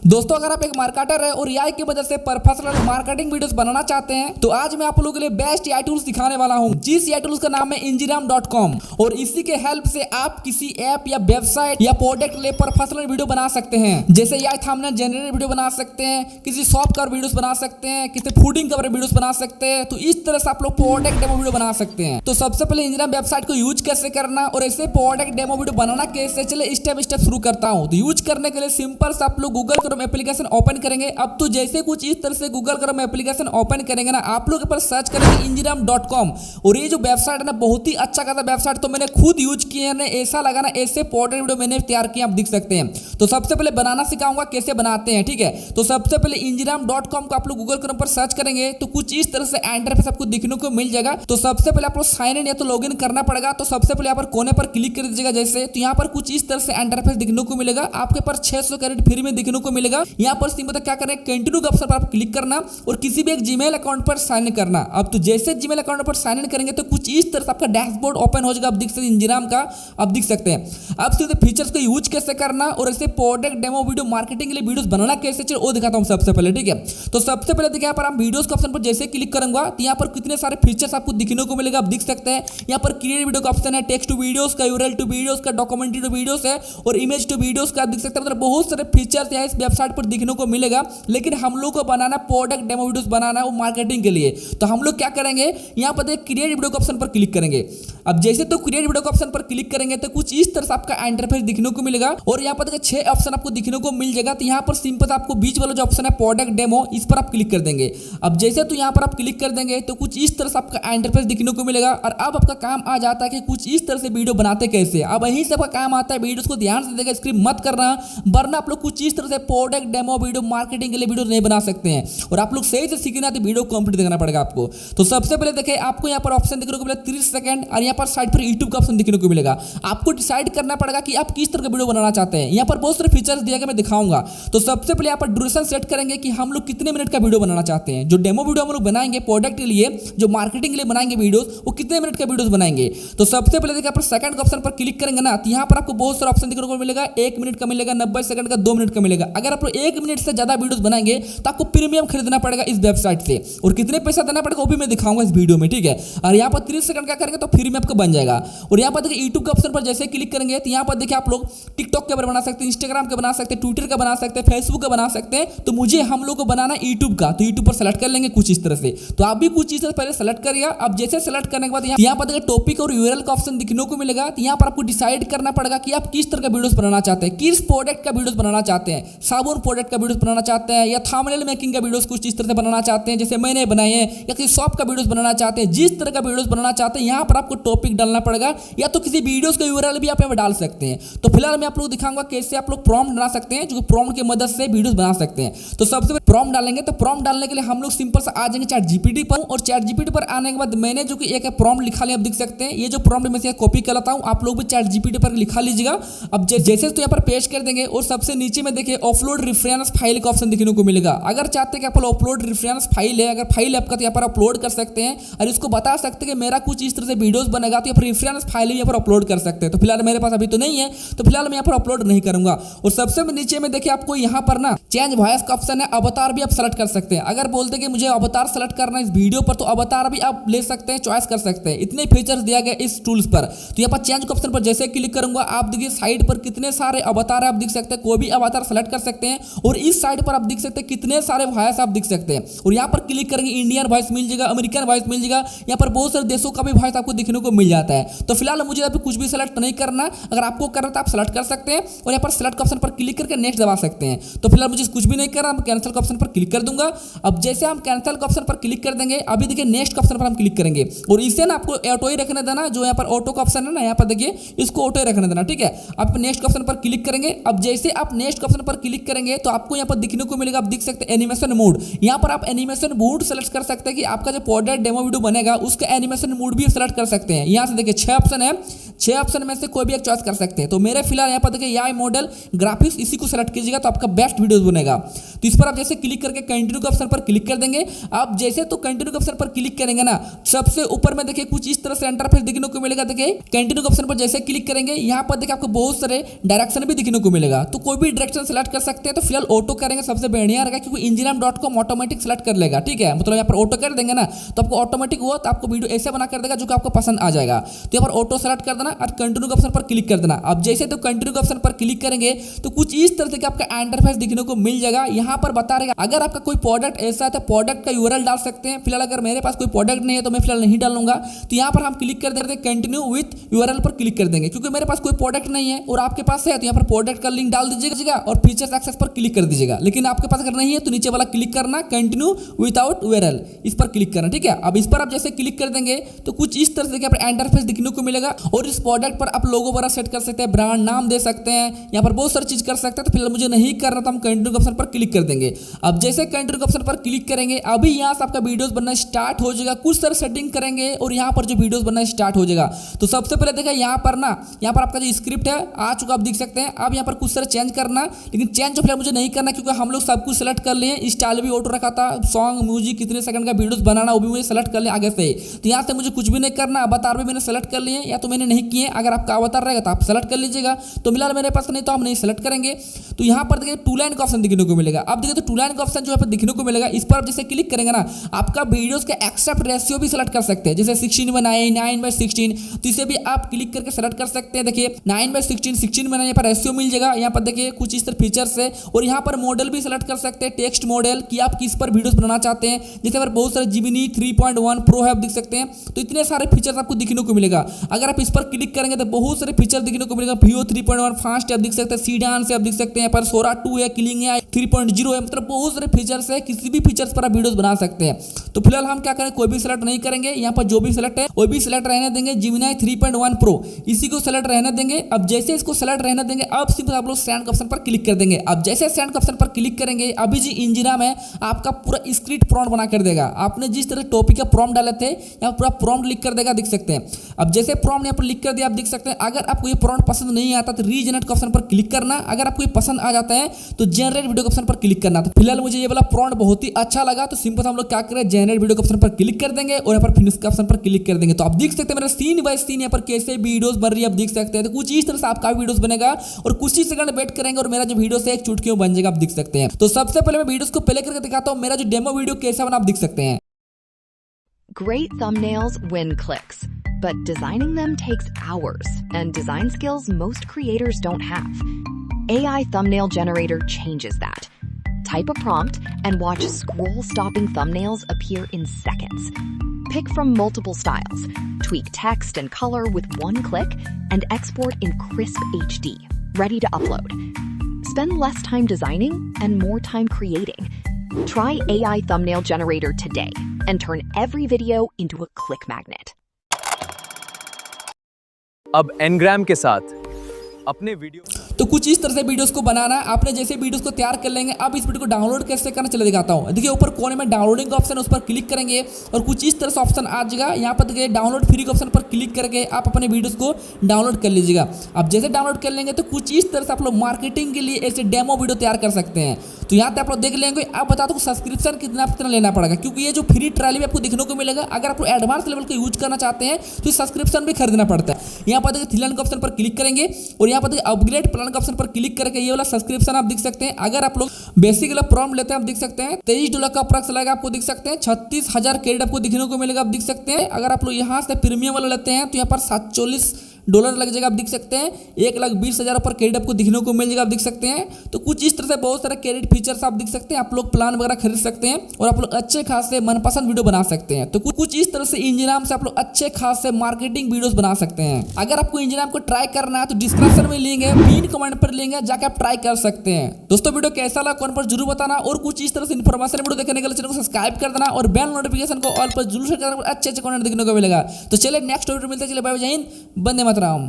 दोस्तों अगर आप एक मार्केटर है और एआई की मदद से प्रोफेशनल मार्केटिंग वीडियोस बनाना चाहते हैं तो आज मैं आप लोगों के लिए बेस्ट एआई टूल्स दिखाने वाला हूं। जिस एआई टूल्स का नाम है इंजीनियरम.com और इसी के हेल्प से आप किसी ऐप या वेबसाइट या प्रोडक्ट के लिए प्रोफेशनल वीडियो बना सकते हैं। जैसे एआई थंबनेल जनरेटेड वीडियो बना सकते हैं, किसी शॉप कवर वीडियोस बना सकते हैं, किसी फूडिंग कवर वीडियोस बना सकते हैं। तो इस तरह से आप लोग प्रोडक्ट डेमो वीडियो बना सकते हैं। तो सबसे पहले इंजीनियरम वेबसाइट को यूज कैसे करना और ऐसे प्रोडक्ट डेमो वीडियो बनाना कैसे, चले स्टेप स्टेप शुरू करता हूं। तो यूज करने के लिए सिंपल से आप लोग गूगल क्रोम एप्लीकेशन ओपन करेंगे। अब तो जैसे कुछ इस तरह से गूगल क्रोम एप्लीकेशन ओपन करेंगे ना, आप लोग पर सर्च करेंगे इंजीनियरम.com और ये जो वेबसाइट है ना बहुत ही अच्छा खासा वेबसाइट, तो मैंने खुद यूज किया है, ऐसा लगा ना ऐसे प्रोडक्ट वीडियो मैंने तैयार किया, आप देख सकते हैं। तो सबसे पहले बनाना सिखाऊंगा कैसे बनाते हैं, ठीक है। तो सबसे पहले इंजीनियरम.com को आप लोग गूगल क्रोम पर सर्च करेंगे तो कुछ इस तरह से इंटरफेस आपको दिखने को मिल जाएगा। तो सबसे पहले आप लोग साइन इन या तो लॉगिन करना पड़ेगा। तो सबसे पहले यहाँ पर कोने पर क्लिक कर दीजिएगा जैसे, तो यहाँ पर कुछ इस तरह से इंटरफेस दिखने को मिलेगा। आपके पास 600 क्रेडिट फ्री में दिखने को मिलेगा। यहाँ पर सिंपल क्या करें, कंटिन्यू के ऑप्शन पर आप क्लिक करना और किसी भी एक जीमेल अकाउंट पर साइन इन करना। अब तो जैसे जीमेल अकाउंट पर साइन इन करेंगे तो कुछ इस तरह से आपका डैशबोर्ड ओपन हो जाएगा। आप देख सकते हैं इंजीनियरम का, आप देख सकते हैं। अब सीधे फीचर्स को यूज कैसे करना और ऐसे प्रोडक्ट डेमो वीडियो मार्केटिंग के लिए वीडियोस बनाना कैसे, चलो वो दिखाता हूं सबसे पहले, ठीक है। तो सबसे पहले देखिए यहाँ पर हम वीडियोस के ऑप्शन पर जैसे क्लिक करूंगा तो यहाँ पर कितने सारे फीचर्स आपको दिखने को मिलेगा, आप देख सकते हैं। यहाँ पर क्रिएट वीडियो का ऑप्शन है, टेक्स्ट टू वीडियोस का, यूआरएल टू वीडियोस का, डॉक्यूमेंट्री टू वीडियोस है और इमेज टू वीडियोस का, देख सकते हैं। मतलब बहुत सारे फीचर्स यहाँ इस वेबसाइट पर दिखने को मिलेगा। लेकिन हम लोग को बनाना प्रोडक्ट डेमो वीडियोस बनाना है वो मार्केटिंग के लिए। तो हम लोग क्या करेंगे, यहाँ पर देखिए क्रिएट वीडियो के ऑप्शन पर क्लिक करेंगे। अब जैसे तो क्रिएट वीडियो के ऑप्शन पर क्लिक करेंगे तो कुछ इस तरह से आपका इंटरफेस दिखने को मिलेगा और यहाँ पर देखिए 6 ऑप्शन आपको दिखने को मिल जाएगा। तो यहाँ पर सिंपल आपको बीच वाला जो ऑप्शन है प्रोडक्ट डेमो, इस पर आप क्लिक कर देंगे। अब जैसे तो यहाँ पर आप क्लिक कर देंगे तो कुछ इस तरह से आपका इंटरफेस दिखने को मिलेगा। और अब आपका काम आ जाता है कि कुछ इस तरह से वीडियो बनाते कैसे। अब यहीं से आपका काम आता है, वीडियोस को ध्यान से देखिए, स्क्रिप्ट मत करना, वरना आप लोग कुछ इस तरह से प्रोडक्ट डेमो वीडियो मार्केटिंग के लिए वीडियो नहीं बना सकते हैं। और आप लोग सही से सीखना तो वीडियो कंप्लीट देखना पड़ेगा आपको। तो सबसे पहले देखिए आपको यहाँ पर ऑप्शन देखने को मिलेगा 30 सेकंड और यहाँ पर साइड पर यूट्यूब का ऑप्शन देखने को मिलेगा। आपको डिसाइड करना पड़ेगा कि आप किस तरह का वीडियो बनाना चाहते हैं। यहाँ पर बहुत सारे फीचर्स दिया गया, मैं दिखाऊंगा। तो सबसे पहले यहाँ पर ड्यूरेशन सेट करेंगे कि हम लोग कितने मिनट का वीडियो बनाना चाहते हैं। जो डेमो वीडियो हम लोग बनाएंगे प्रोडक्ट के लिए, जो मार्केटिंग के लिए बनाएंगे वीडियोस, वो कितने मिनट का वीडियोस बनाएंगे। तो सबसे पहले देखिए आप सेकंड का ऑप्शन पर क्लिक करेंगे ना, तो यहाँ पर आपको बहुत सारे ऑप्शन देखने को मिलेगा। 1 मिनट का मिलेगा, 90 सेकंड का, 2 मिनट का मिलेगा। अगर आप लोग 1 मिनट से ज्यादा वीडियोस बनाएंगे तो आपको प्रीमियम खरीदना पड़ेगा इस वेबसाइट से और कितने पैसा देना पड़ेगा वो भी मैं दिखाऊंगा इस वीडियो में, ठीक है। और यहाँ पर 30 सेकंड का करेंगे तो फ्री में आपको बन जाएगा। और यहाँ पर देखिए यूट्यूब के ऑप्शन पर जैसे क्लिक करेंगे तो यहाँ पर देखिए आप लोग टिकटॉक के बना सकते हैं, इंस्टाग्राम के बना सकते हैं, ट्विटर का बना सकते हैं, फेसबुक का बना सकते हैं। तो मुझे हम लोग को बनाना यूट्यूब का, तो यूट्यूब पर सेलेक्ट कर लेंगे कुछ इस तरह से। तो आप भी कुछ इस तरह पहले सेलेक्ट करिए। अब जैसे सेलेक्ट करने के बाद यहाँ पर देखिए टॉपिक और यूआरएल का ऑप्शन दिखने को मिलेगा। तो यहाँ पर आपको डिसाइड करना पड़ेगा कि आप किस तरह का वीडियोस बनाना चाहते हैं, किस प्रोडक्ट का वीडियोस बनाना चाहते हैं। साबुन प्रोडक्ट का वीडियोस बनाना चाहते हैं या थंबनेल मेकिंग का वीडियोस कुछ इस तरह से बनाना चाहते हैं जैसे मैंने बनाए हैं, या किसी शॉप का वीडियोस बनाना चाहते हैं। जिस तरह का वीडियोस बनाना चाहते हैं यहाँ पर आपको टॉपिक डालना पड़ेगा, या तो किसी वीडियोस का यूआरएल भी आप यहाँ पर डाल सकते हैं। तो फिलहाल मैं आप लोग दिखाऊंगा कैसे आप लोग प्रॉम्प्ट बना सकते हैं, जो प्रॉम्प्ट की मदद से वीडियोस बना सकते हैं। तो सबसे पहले प्रॉम्प्ट डालेंगे। तो प्रॉम्प्ट डालने के लिए हम लोग सिंपल से आ जाएंगे चैट जीपीटी पर और चैट जीपीटी पर आने के बाद मैंने जो कि एक प्रॉम्प्ट लिखा लिया, आप देख सकते हैं। ये जो प्रॉम्प्ट मैं कॉपी कर लेता हूँ, आप लोग भी चैट जीपीटी पर लिखा लीजिएगा। अब जैसे तो यहाँ पर पेस्ट कर देंगे और सबसे नीचे में देखिए अपलोड रेफरेंस फाइल का ऑप्शन देखने को मिलेगा। अगर चाहते हैं कि आप अपलोड रेफरेंस फाइल है, अगर फाइल आपका तो यहाँ पर अपलोड कर सकते हैं और इसको बता सकते हैं कि मेरा कुछ इस तरह से वीडियोस बनेगा, तो यहाँ पर रेफरेंस फाइल यहाँ पर अपलोड कर सकते हैं। तो फिलहाल मेरे पास अभी तो नहीं है, तो फिलहाल मैं यहाँ पर अपलोड नहीं करूंगा। और सबसे नीचे में देखिए आपको यहाँ पर ना चेंज वॉइस का ऑप्शन है, अवतार भी आप सेलेक्ट कर सकते हैं। अगर बोलते हैं कि मुझे अवतार सेलेक्ट करना है इस वीडियो पर, तो अवतार भी आप ले सकते हैं, चॉइस कर सकते हैं। इतने फीचर्स दिया गया इस टूल्स पर। तो यहाँ पर चेंज के ऑप्शन पर जैसे क्लिक करूंगा, आप देखिए साइड पर कितने सारे अवतार है, आप देख सकते हैं। कोई भी अवतार सेलेक्ट कर सकते हैं और इस साइड पर आप देख सकते हैं कितने सारे वॉइस आप देख सकते हैं। और यहाँ पर क्लिक करेंगे इंडियन वॉइस मिल जाएगा, अमेरिकन वॉइस मिल जाएगा, यहाँ पर बहुत सारे देशों का भी वॉइस आपको देखने को मिल जाता है। तो फिलहाल मुझे अभी कुछ भी सेलेक्ट नहीं करना, अगर आपको करना है तो आप सेलेक्ट कर सकते हैं और यहाँ पर सेलेक्ट का ऑप्शन पर क्लिक करके नेक्स्ट दबा सकते हैं। तो फिलहाल मुझे कुछ भी नहीं करना, हम कैंसिल का ऑप्शन पर क्लिक कर दूंगा। अब जैसे हम कैंसिल का ऑप्शन पर क्लिक कर देंगे, अभी देखिए नेक्स्ट का ऑप्शन पर हम क्लिक करेंगे और इसे ना आपको ऑटो ही रखने देना, जो यहाँ पर ऑटो का ऑप्शन है ना, यहाँ पर देखिए इसको ऑटो ही रखने देना, ठीक है। आप नेक्स्ट ऑप्शन पर क्लिक करेंगे। अब जैसे आप नेक्स्ट ऑप्शन पर क्लिक करेंगे तो आपको यहाँ पर दिखने को मिलेगा, आप देख सकते हैं एनिमेशन मोड। यहाँ पर आप एनिमेशन मोड सेलेक्ट कर सकते हैं कि आपका जो प्रोडक्ट डेमो वीडियो बनेगा उसका एनिमेशन मोड भी सेलेक्ट कर सकते हैं। यहाँ से देखिए 6 ऑप्शन है, 6 ऑप्शन में से कोई भी एक चॉइस कर सकते हैं। तो मेरे फिलहाल यहाँ पर देखिए एआई मॉडल ग्राफिक्स, इसी को सेलेक्ट कीजिएगा तो आपका बेस्ट वीडियोस बनेगा। तो इस पर आप जैसे क्लिक करके कंटिन्यू के ऑप्शन पर क्लिक कर देंगे। आप जैसे तो कंटिन्यू के ऑप्शन पर क्लिक करेंगे ना, सबसे ऊपर में देखिए कुछ इस तरह से इंटरफेस देखने को मिलेगा। देखिए कंटिन्यू के ऑप्शन पर जैसे क्लिक करेंगे, यहाँ पर देखिए आपको बहुत सारे डायरेक्शन भी दिखने को मिलेगा, तो कोई भी डायरेक्शन सेलेक्ट कर सकते हैं। तो फिलहाल ऑटो करेंगे सबसे बढ़िया रहेगा, क्योंकि इंजीनियरम.com ऑटोमेटिक सेलेक्ट कर लेगा। ठीक है, मतलब यहाँ पर ऑटो कर देंगे ना तो आपको ऑटोमेटिक हुआ, तो आपको वीडियो ऐसे बना कर देगा जो कि आपको पसंद आ जाएगा। तो यहाँ पर ऑटो सेलेक्ट कर देना और कंटिन्यू के ऑप्शन पर क्लिक कर देना। अब जैसे तो कंटिन्यू के ऑप्शन पर क्लिक करेंगे तो कुछ इस तरह से आपका इंटरफेस दिखने को मिल जाएगा। यहाँ पर बता रहेगा अगर आपका कोई प्रोडक्ट ऐसा है तो प्रोडक्ट का यूआरएल डाल सकते हैं। फिलहाल अगर मेरे पास कोई प्रोडक्ट नहीं है तो मैं फिलहाल नहीं डालूंगा। तो यहाँ पर हम क्लिक कर देते हैं कंटिन्यू विथ यूआरएल पर क्लिक कर देंगे, क्योंकि मेरे पास कोई प्रोडक्ट नहीं है और आपके पास है तो यहाँ पर प्रोडक्ट का लिंक डाल दीजिएगा और फीचर्स एक्सेस पर क्लिक कर दीजिएगा। लेकिन आपके पास अगर नहीं है तो नीचे वाला क्लिक करना कंटिन्यू विदाउट यूआरएल, इस पर क्लिक करना। ठीक है, अब इस पर आप जैसे क्लिक कर देंगे तो कुछ इस तरह से इंटरफेस दिखने को मिलेगा और इस प्रोडक्ट पर आप लोगो वगैरह सेट कर सकते हैं, ब्रांड नाम दे सकते हैं, यहाँ पर बहुत सारी चीज कर सकते हैं। तो फिलहाल मुझे नहीं करना तो हम कंटिन्यू के ऑप्शन पर क्लिक कर देंगे। अब जैसे कंटिन्यू के ऑप्शन पर क्लिक करेंगे अभी यहाँ से आपका वीडियोस बनना स्टार्ट हो जाएगा। कुछ सारे सेटिंग करेंगे और यहाँ पर जो वीडियोस बनना स्टार्ट हो जाएगा। तो सबसे पहले देखा यहाँ पर ना, यहाँ पर आपका जो स्क्रिप्ट है आ चुका, आप देख सकते हैं। अब यहाँ पर कुछ सारे चेंज करना, लेकिन चेंज तो फिलहाल मुझे नहीं करना, क्योंकि हम लोग सब कुछ सेलेक्ट कर लिए। स्टाइल भी ऑटो रखा था, सॉन्ग म्यूजिक कितने सेकंड का वीडियोस बनाना वो भी मुझे सेलेक्ट कर लिया आगे से। तो यहाँ से मुझे कुछ भी नहीं करना। अवतार भी मैंने सेलेक्ट कर लिए या तो मैंने नहीं किए। अगर आपका अवतार रहेगा तो आप सेलेक्ट कर लीजिएगा। तो फिलहाल मेरे पास नहीं तो हम नहीं सेलेक्ट करेंगे। तो यहाँ पर देखिए टू लाइन का ऑप्शन दिखने को मिलेगा। अब देखिए तो टू लाइन का ऑप्शन जो है दिखने को मिलेगा, इस पर आप जैसे क्लिक करेंगे ना, आपका वीडियोस का एक्सेप्ट रेशियो भी सेलेक्ट कर सकते हैं। जैसे 16:9, 9:16, तो इसे भी आप क्लिक करके सेलेक्ट कर सकते हैं। देखिए 9:16, 16 यहाँ पर रेशियो मिल जाएगा। यहाँ पर देखिए कुछ इस तरह फीचर्स है और यहाँ पर मॉडल भी सेलेक्ट कर सकते हैं, टेक्स्ट मॉडल, कि आप किस पर वीडियोस बनाना चाहते हैं। जैसे पर बहुत सारे जिमिनी 3.1 प्रो है, आप देख सकते हैं। तो इतने सारे फीचर्स आपको दिखने को मिलेगा। अगर आप इस पर क्लिक करेंगे तो बहुत सारे फीचर दिखने को मिलेगा। Veo 3.1 फास्ट आप देख सकते हैं, सीडान से आप देख सकते हैं, यहाँ पर सोरा 2 है, किलिंग है, 3.0 है, मतलब बहुत सारे फीचर्स है। किसी भी फीचर्स पर आप वीडियोस बना सकते हैं। तो फिलहाल हम क्या करें, कोई भी सेलेक्ट नहीं करेंगे। यहाँ पर जो भी सेलेक्ट है वो भी सेलेक्ट रहने देंगे। जिमिनी 3.1 प्रो इसी को सेलेक्ट रहने देंगे। अब जैसे इसको सेलेक्ट रहने देंगे, अब सिंपल आप लोग सेंड के ऑप्शन पर क्लिक कर देंगे। अब जैसे सेंड के ऑप्शन पर क्लिक करेंगे, अभी जी इंजीनियरम है आपका पूरा स्क्रिप्ट प्रॉम्प्ट बना कर देगा। आपने जिस तरह टॉपिक का प्रॉम्प्ट डाले थे, यहाँ पूरा प्रॉम्प्ट लिख कर देगा, देख सकते हैं। अब जैसे प्रॉम्प्ट यहाँ पर लिख कर दिया, आप देख सकते हैं। अगर आपको ये प्रॉम्प्ट पसंद नहीं आता तो रीजनरेट के ऑप्शन पर क्लिक करना। अगर आपको ये पसंद आ जाता है तो जनरेट वीडियो के ऑप्शन पर क्लिक करना। तो फिलहाल मुझे ये वाला प्रॉम्प्ट बहुत ही अच्छा लगा, तो सिंपल हम लोग क्या करें, जनरेट वीडियो के ऑप्शन पर क्लिक कर देंगे और यहाँ पर फिनिश के ऑप्शन पर क्लिक कर देंगे। तो आप देख सकते हैं मेरा सीन बाय सीन यहाँ पर कैसे वीडियोस बन रही है, आप देख सकते हैं। तो कुछ इस तरह से आपका वीडियोस बनेगा और कुछ ही सेकंड वेट करेंगे और मेरा जो वीडियो से एक चुटकी बन जाएगा, आप देख सकते हैं। तो सबसे पहले मैं वीडियोस को प्ले करके दिखाता हूँ, मेरा जो डेमो वीडियो कैसा बना, आप देख सकते हैं। Great thumbnails win clicks, but designing them takes hours and design skills most creators don't have. AI Thumbnail Generator changes that. Type a prompt and watch scroll-stopping thumbnails appear in seconds. Pick from multiple styles, tweak text and color with one click, and export in crisp HD, ready to upload. Spend less time designing and more time creating. Try AI Thumbnail Generator today and turn every video into a click magnet. अब Ngram के साथ अपने video तो कुछ इस तरह से videos को बनाना है। आपने जैसे वीडियोस को तैयार कर लेंगे, अब इस वीडियो को डाउनलोड कैसे करना चले दिखाता हूँ। देखिए ऊपर कोने में डाउनलोडिंग का ऑप्शन है, उस पर क्लिक करेंगे और कुछ इस तरह से ऑप्शन आ जाएगा। यहाँ पर देखिए डाउनलोड फ्री के ऑप्शन पर क्लिक करके आप अपने वीडियोस को डाउनलोड कर लीजिएगा। अब जैसे डाउनलोड कर लेंगे तो कुछ इस तरह से आप लोग मार्केटिंग के लिए ऐसे डेमो वीडियो तैयार कर सकते हैं। तो यहाँ पे आप लोग देख लेंगे। आप बता दो सब्सक्रिप्शन कितना लेना पड़ेगा, क्योंकि ये जो फ्री ट्रायल भी आपको देखने को मिलेगा। अगर आप एडवांस लेवल का यूज करना चाहते हैं तो सब्सक्रिप्शन भी खरीदना पड़ता है। यहाँ पर देखिए थ्री लाइन के ऑप्शन पर क्लिक करेंगे और यहाँ पर देखिए अपग्रेड प्लान के ऑप्शन पर क्लिक करके ये वाला सब्सक्रिप्शन आप देख सकते हैं। अगर आप लोग बेसिक वाला प्रॉम्प्ट लेते हैं, आप देख सकते हैं $23 का अप्रॉक्स लगेगा, आपको दिख सकते हैं। 36,000 क्रेडिट आपको दिखने को मिलेगा, आप देख सकते हैं। अगर आप लोग यहाँ से प्रीमियम वाला लेते हैं तो यहाँ पर $47 लग जाएगा, आप देख सकते हैं। 1,20,000 पर क्रेडिट आपको दिखने को मिल जाएगा, आप देख सकते हैं। तो कुछ इस तरह से बहुत सारे क्रेडिट फीचर्स आप देख सकते हैं। आप लोग प्लान वगैरह खरीद सकते हैं और आप लोग अच्छे खासे मनपसंद वीडियो बना सकते हैं। तो कुछ इस तरह से इंजीनियरम से आप लोग अच्छे खासे मार्केटिंग वीडियोस बना सकते हैं। अगर आपको इंजीनियरम को ट्राई करना है तो डिस्क्रिप्शन में लिंक है, पिन कमेंट पर लिंक है, जाकर आप ट्राई कर सकते हैं। दोस्तों वीडियो कैसा लगा कमेंट पर जरूर बताना और कुछ इस तरह से इन्फॉर्मेशन वीडियो देखने के लिए चैनल को सब्सक्राइब कर देना और बेल नोटिफिकेशन को ऑल पर जरूर सेट करना, अच्छे कंटेंट देखने को मिलेगा। तो चलिए नेक्स्ट वीडियो मिलते हैं। चलिए बाय बाय, जय हिंद, वंदे मातरम।